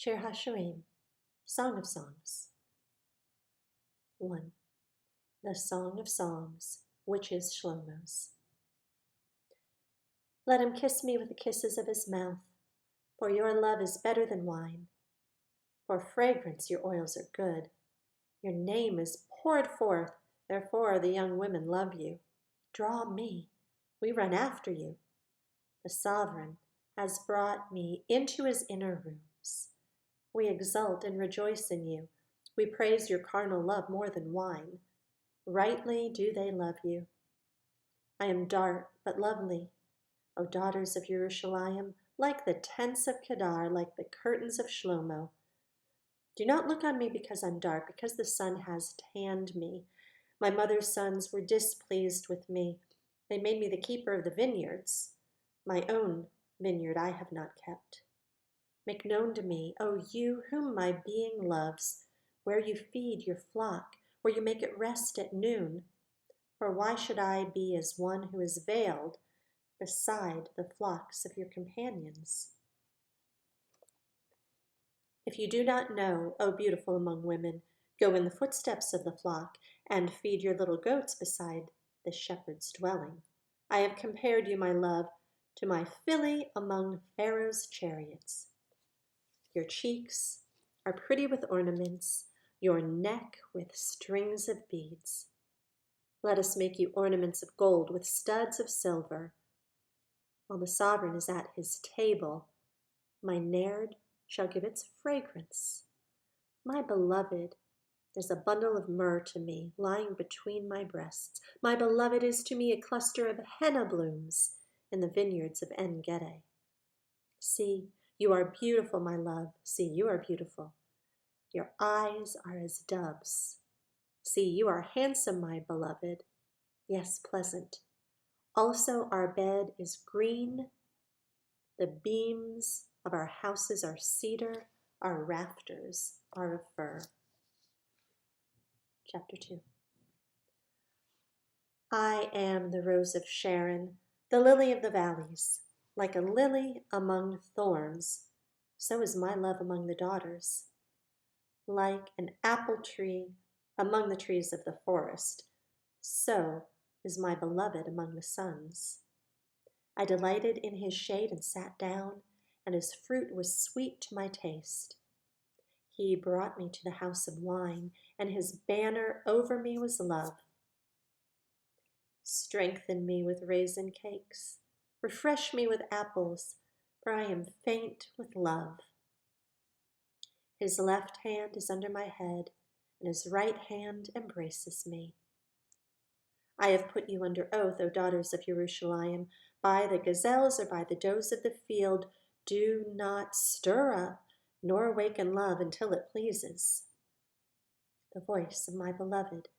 Shir haShirim, Song of Songs. 1. The Song of Songs, which is Shelomoh's. Let him kiss me with the kisses of his mouth, for your love is better than wine. For fragrance your oils are good. Your name is poured forth, therefore the young women love you. Draw me, we run after you. The sovereign has brought me into his inner rooms. We exult and rejoice in you. We praise your carnal love more than wine. Rightly do they love you. I am dark but lovely, O daughters of Jerusalem, like the tents of Kedar, like the curtains of Shelomoh. Do not look on me because I'm dark, because the sun has tanned me. My mother's sons were displeased with me. They made me the keeper of the vineyards. My own vineyard I have not kept. Make known to me, O you whom my being loves, where you feed your flock, where you make it rest at noon. For why should I be as one who is veiled beside the flocks of your companions? If you do not know, O beautiful among women, go in the footsteps of the flock and feed your little goats beside the shepherd's dwelling. I have compared you, my love, to my filly among Pharaoh's chariots. Your cheeks are pretty with ornaments, your neck with strings of beads. Let us make you ornaments of gold with studs of silver. While the sovereign is at his table, my nard shall give its fragrance. My beloved is a bundle of myrrh to me, lying between my breasts. My beloved is to me a cluster of henna blooms in the vineyards of En-Gedi. See, you are beautiful, my love. See, you are beautiful. Your eyes are as doves. See, you are handsome, my beloved. Yes, pleasant. Also, our bed is green. The beams of our houses are cedar. Our rafters are of fir. Chapter 2. I am the rose of Sharon, the lily of the valleys. Like a lily among thorns, so is my love among the daughters. Like an apple tree among the trees of the forest, so is my beloved among the sons. I delighted in his shade and sat down, and his fruit was sweet to my taste. He brought me to the house of wine, and his banner over me was love. Strengthen me with raisin cakes. Refresh me with apples, for I am faint with love. His left hand is under my head, and his right hand embraces me. I have put you under oath, O daughters of Jerusalem, by the gazelles or by the does of the field. Do not stir up, nor awaken love until it pleases. The voice of my beloved.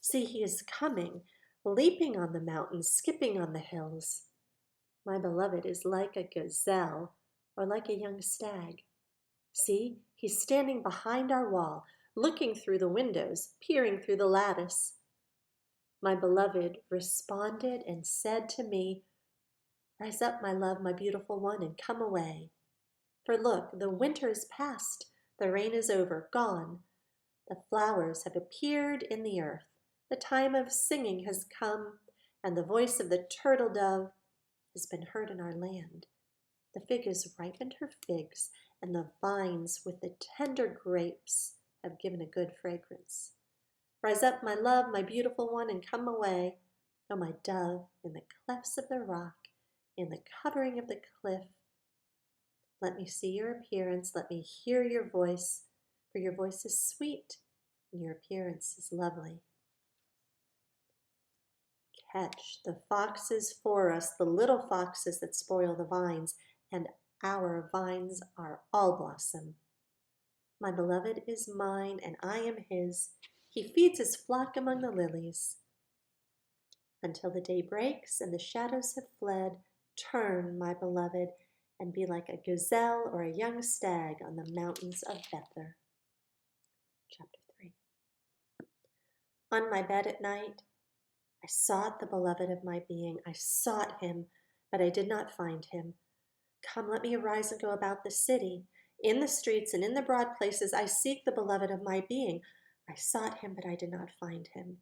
See, he is coming, leaping on the mountains, skipping on the hills. My beloved is like a gazelle or like a young stag. See, he's standing behind our wall, looking through the windows, peering through the lattice. My beloved responded and said to me, Rise up, my love, my beautiful one, and come away. For look, the winter is past, the rain is over, gone. The flowers have appeared in the earth. The time of singing has come, and the voice of the turtle dove has been heard in our land. The fig has ripened her figs, and the vines with the tender grapes have given a good fragrance. Rise up, my love, my beautiful one, and come away, O my dove, in the clefts of the rock, in the covering of the cliff. Let me see your appearance, let me hear your voice, for your voice is sweet, and your appearance is lovely. Catch the foxes for us, the little foxes that spoil the vines, and our vines are all blossom. My beloved is mine, and I am his. He feeds his flock among the lilies. Until the day breaks and the shadows have fled, turn, my beloved, and be like a gazelle or a young stag on the mountains of Bether. Chapter 3. On my bed at night, I sought the beloved of my being. I sought him, but I did not find him. Come, let me arise and go about the city. In the streets and in the broad places I seek the beloved of my being. I sought him, but I did not find him.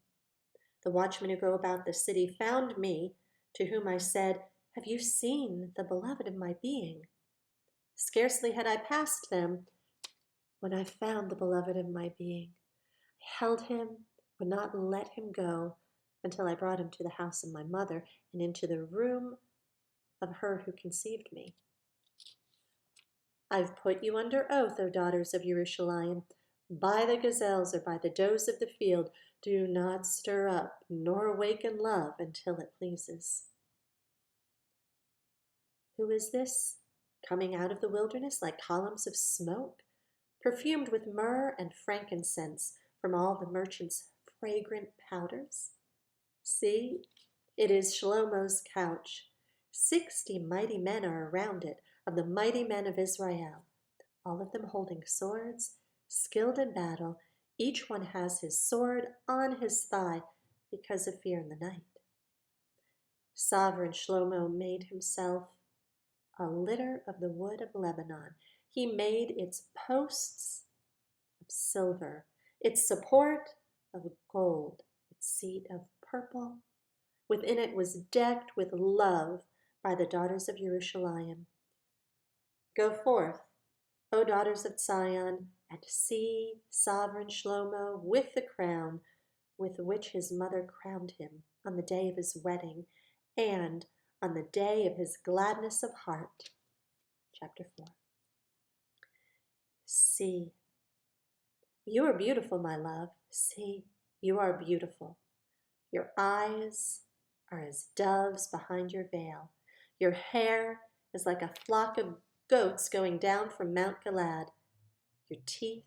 The watchmen who go about the city found me, to whom I said, Have you seen the beloved of my being? Scarcely had I passed them when I found the beloved of my being. I held him, would not let him go, until I brought him to the house of my mother and into the room of her who conceived me. I've put you under oath, O daughters of Jerusalem. By the gazelles or by the does of the field, do not stir up nor awaken love until it pleases. Who is this, coming out of the wilderness like columns of smoke, perfumed with myrrh and frankincense from all the merchants' fragrant powders? See, it is Shelomoh's couch. 60 mighty men are around it, of the mighty men of Israel, all of them holding swords, skilled in battle. Each one has his sword on his thigh because of fear in the night. Sovereign Shelomoh made himself a litter of the wood of Lebanon. He made its posts of silver, its support of gold, its seat of purple. Within it was decked with love by the daughters of Jerusalem. Go forth, O daughters of Zion, and see sovereign Shelomoh with the crown with which his mother crowned him on the day of his wedding and on the day of his gladness of heart. Chapter 4. See, you are beautiful, my love. See, you are beautiful. Your eyes are as doves behind your veil. Your hair is like a flock of goats going down from Mount Gilad. Your teeth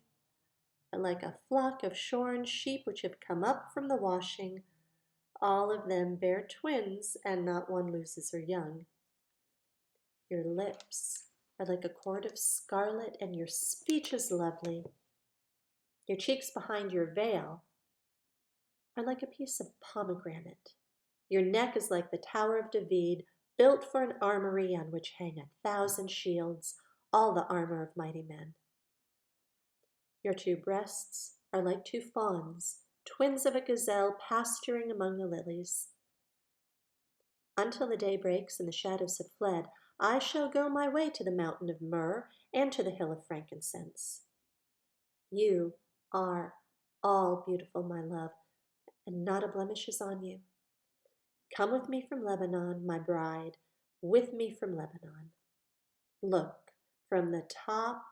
are like a flock of shorn sheep which have come up from the washing. All of them bear twins, and not one loses her young. Your lips are like a cord of scarlet, and your speech is lovely. Your cheeks behind your veil are like a piece of pomegranate. Your neck is like the Tower of David, built for an armory on which hang 1,000 shields, all the armor of mighty men. Your 2 breasts are like 2 fawns, twins of a gazelle pasturing among the lilies. Until the day breaks and the shadows have fled, I shall go my way to the mountain of myrrh and to the hill of frankincense. You are all beautiful, my love, and not a blemish is on you. Come with me from Lebanon, my bride, with me from Lebanon. Look, from the top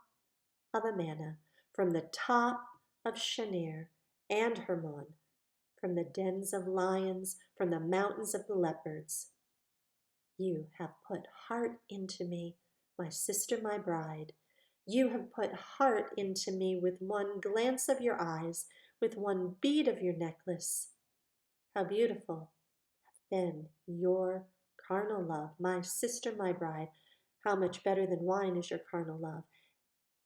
of Amana, from the top of Shinir and Hermon, from the dens of lions, from the mountains of the leopards. You have put heart into me, my sister, my bride. You have put heart into me with one glance of your eyes, with one bead of your necklace. How beautiful then your carnal love, my sister, my bride. How much better than wine is your carnal love,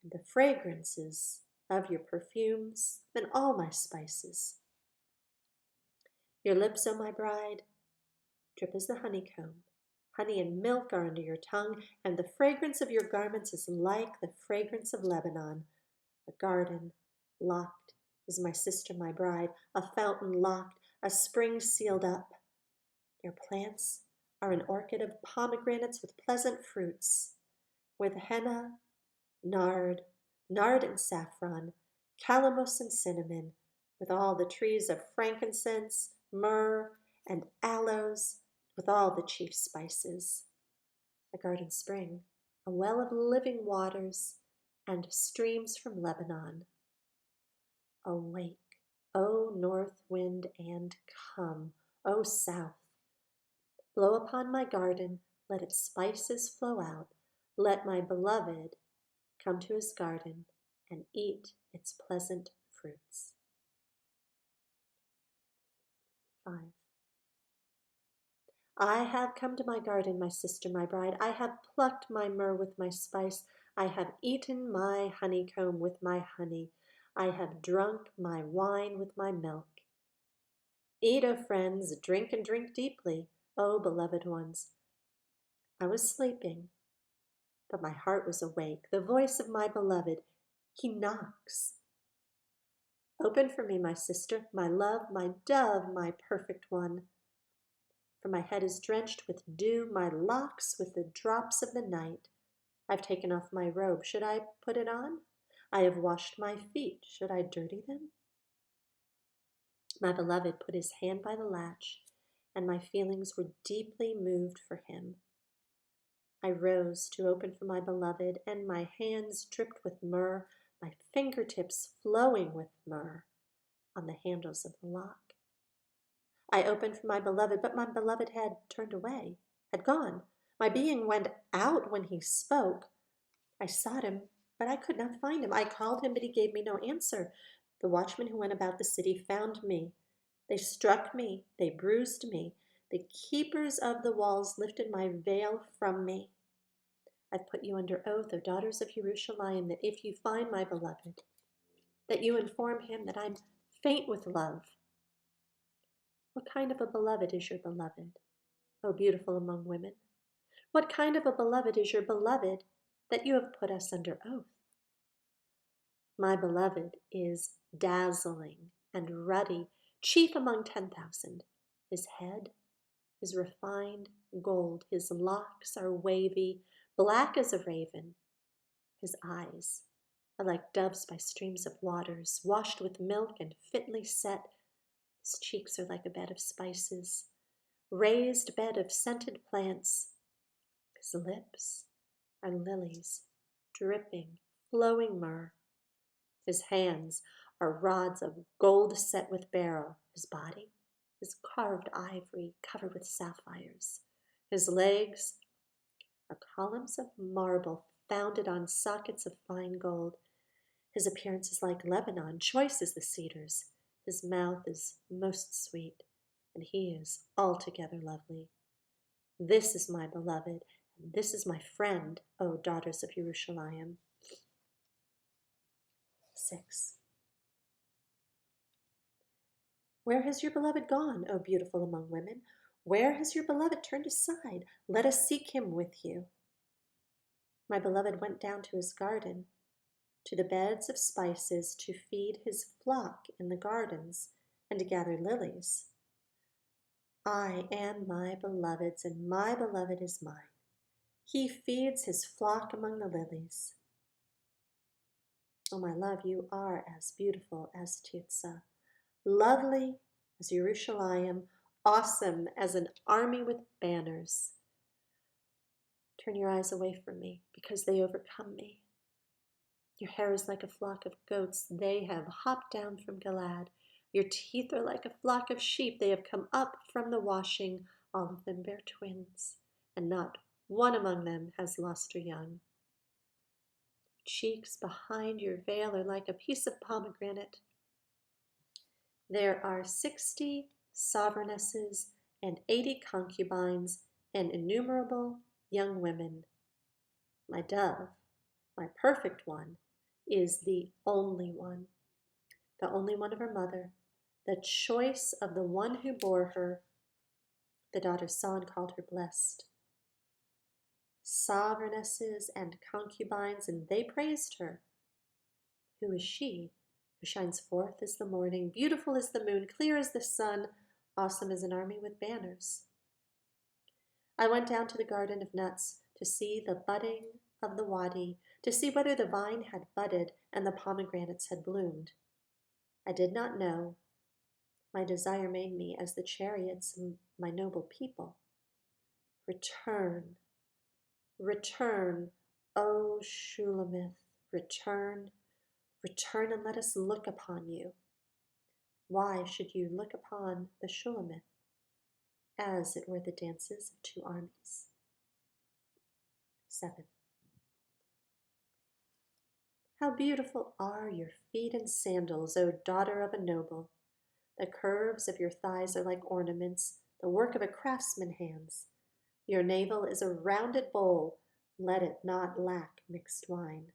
and the fragrances of your perfumes than all my spices. Your lips, O my bride, drip as the honeycomb. Honey and milk are under your tongue, and the fragrance of your garments is like the fragrance of Lebanon. A garden locked is my sister, my bride, a fountain locked, a spring sealed up. Your plants are an orchard of pomegranates with pleasant fruits, with henna, nard and saffron, calamus and cinnamon, with all the trees of frankincense, myrrh, and aloes, with all the chief spices. A garden spring, a well of living waters, and streams from Lebanon. Awake, O north wind, and come, O south. Blow upon my garden, let its spices flow out. Let my beloved come to his garden and eat its pleasant fruits. 5. I have come to my garden, my sister, my bride. I have plucked my myrrh with my spice. I have eaten my honeycomb with my honey. I have drunk my wine with my milk. Eat, O friends, drink and drink deeply, O beloved ones. I was sleeping, but my heart was awake. The voice of my beloved, he knocks. Open for me, my sister, my love, my dove, my perfect one. For my head is drenched with dew, my locks with the drops of the night. I've taken off my robe. Should I put it on? I have washed my feet. Should I dirty them? My beloved put his hand by the latch, and my feelings were deeply moved for him. I rose to open for my beloved, and my hands dripped with myrrh, my fingertips flowing with myrrh on the handles of the lock. I opened for my beloved, but my beloved had turned away, had gone. My being went out when he spoke. I sought him, but I could not find him. I called him, but he gave me no answer. The watchmen who went about the city found me. They struck me, they bruised me. The keepers of the walls lifted my veil from me. I've put you under oath, O daughters of Jerusalem, that if you find my beloved, that you inform him that I'm faint with love. What kind of a beloved is your beloved, O beautiful among women? What kind of a beloved is your beloved that you have put us under oath? My beloved is dazzling and ruddy, chief among 10,000. His head is refined gold. His locks are wavy, black as a raven. His eyes are like doves by streams of waters, washed with milk and fitly set. His cheeks are like a bed of spices, raised bed of scented plants. His lips are lilies, dripping, flowing myrrh. His hands are rods of gold set with beryl. His body is carved ivory covered with sapphires. His legs are columns of marble founded on sockets of fine gold. His appearance is like Lebanon, choice as the cedars. His mouth is most sweet, and he is altogether lovely. This is my beloved, and this is my friend, O daughters of Jerusalem. 6. Where has your beloved gone, O beautiful among women? Where has your beloved turned aside? Let us seek him with you. My beloved went down to his garden, to the beds of spices, to feed his flock in the gardens, and to gather lilies. I am my beloved's, and my beloved is mine. He feeds his flock among the lilies. Oh, my love, you are as beautiful as Tirzah, lovely as Jerusalem, awesome as an army with banners. Turn your eyes away from me, because they overcome me. Your hair is like a flock of goats. They have hopped down from Gilead. Your teeth are like a flock of sheep. They have come up from the washing. All of them bear twins, and not one among them has lost her young. Cheeks behind your veil are like a piece of pomegranate. There are 60 sovereignesses and 80 concubines and innumerable young women. My dove, my perfect one, is the only one of her mother, the choice of the one who bore her. The daughters saw and called her blessed. Sovereignnesses and concubines, and they praised her. Who is she who shines forth as the morning, beautiful as the moon, clear as the sun, awesome as an army with banners? I went down to the garden of nuts to see the budding of the wadi, to see whether the vine had budded and the pomegranates had bloomed. I did not know. My desire made me as the chariots of my noble people. Return, return, O Shelomoh, return, return, and let us look upon you. Why should you look upon the Shelomoh as it were the dances of two armies? 7. How beautiful are your feet and sandals, O daughter of a noble! The curves of your thighs are like ornaments, the work of a craftsman's hands. Your navel is a rounded bowl, let it not lack mixed wine.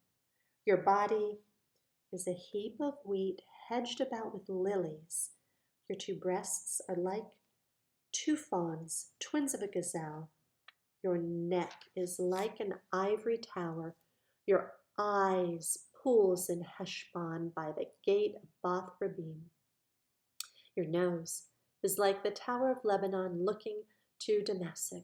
Your body is a heap of wheat hedged about with lilies. Your two breasts are like two fawns, twins of a gazelle. Your neck is like an ivory tower, your eyes pools in Heshbon by the gate of Bath Rabim. Your nose is like the tower of Lebanon looking to Damascus.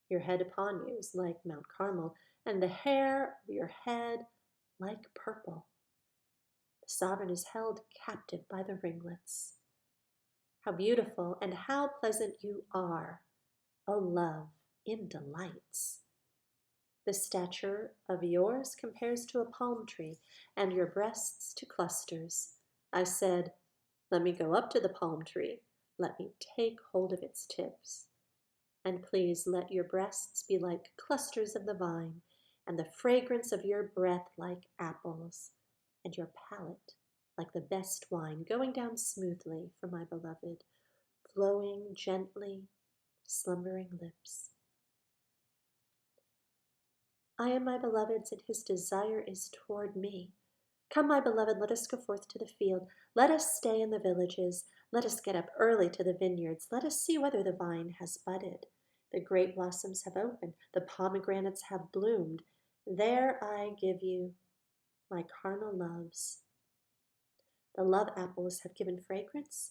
Your head upon you is like Mount Carmel, and the hair of your head like purple. The sovereign is held captive by the ringlets. How beautiful and how pleasant you are, O love, in delights. The stature of yours compares to a palm tree, and your breasts to clusters. I said, let me go up to the palm tree, let me take hold of its tips. And please let your breasts be like clusters of the vine, and the fragrance of your breath like apples, and your palate like the best wine, going down smoothly for my beloved, flowing gently, slumbering lips. I am my beloved's, and his desire is toward me. Come, my beloved, let us go forth to the field. Let us stay in the villages. Let us get up early to the vineyards. Let us see whether the vine has budded. The grape blossoms have opened. The pomegranates have bloomed. There I give you my carnal loves. The love apples have given fragrance,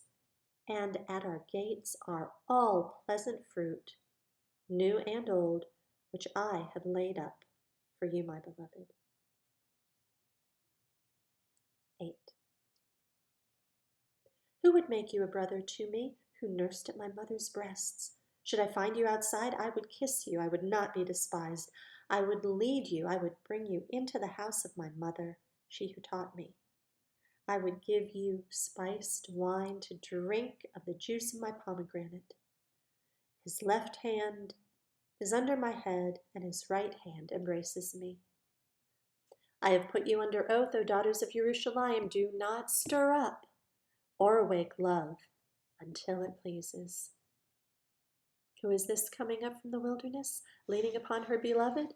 and at our gates are all pleasant fruit, new and old, which I have laid up for you, my beloved. 8. Who would make you a brother to me, who nursed at my mother's breasts? Should I find you outside, I would kiss you, I would not be despised. I would lead you, I would bring you into the house of my mother, she who taught me. I would give you spiced wine to drink of the juice of my pomegranate. His left hand is under my head, and his right hand embraces me. I have put you under oath, O daughters of Jerusalem, do not stir up or awake love until it pleases. Who is this coming up from the wilderness, leaning upon her beloved?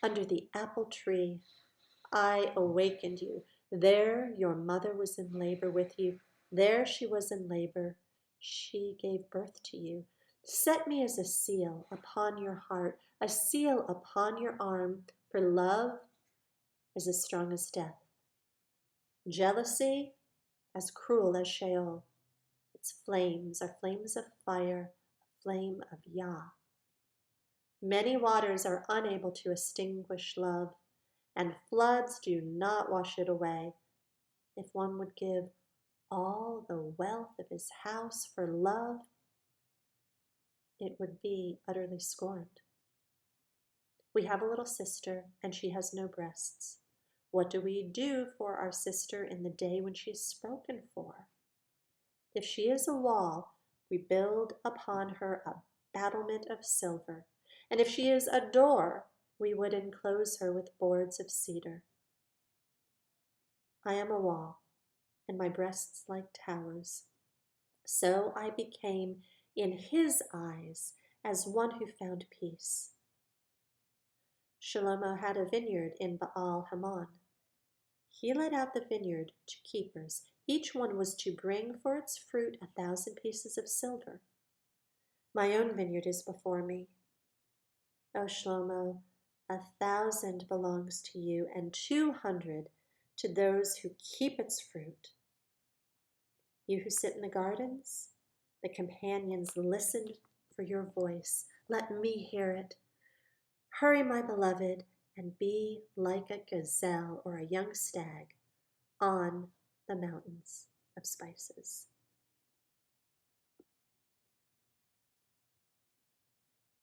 Under the apple tree I awakened you. There your mother was in labor with you. There she was in labor. She gave birth to you. Set me as a seal upon your heart, a seal upon your arm, for love is as strong as death. Jealousy as cruel as Sheol. Its flames are flames of fire, a flame of Yah. Many waters are unable to extinguish love, and floods do not wash it away. If one would give all the wealth of his house for love, it would be utterly scorned. We have a little sister, and she has no breasts. What do we do for our sister in the day when she is spoken for? If she is a wall, we build upon her a battlement of silver, and if she is a door, we would enclose her with boards of cedar. I am a wall, and my breasts like towers. So I became in his eyes as one who found peace. Shelomoh had a vineyard in Baal Hamon. He let out the vineyard to keepers. Each one was to bring for its fruit 1,000 pieces of silver. My own vineyard is before me. O Shelomoh, 1,000 belongs to you, and 200 to those who keep its fruit. You who sit in the gardens, the companions listen for your voice. Let me hear it. Hurry, my beloved, and be like a gazelle or a young stag on the mountains of spices.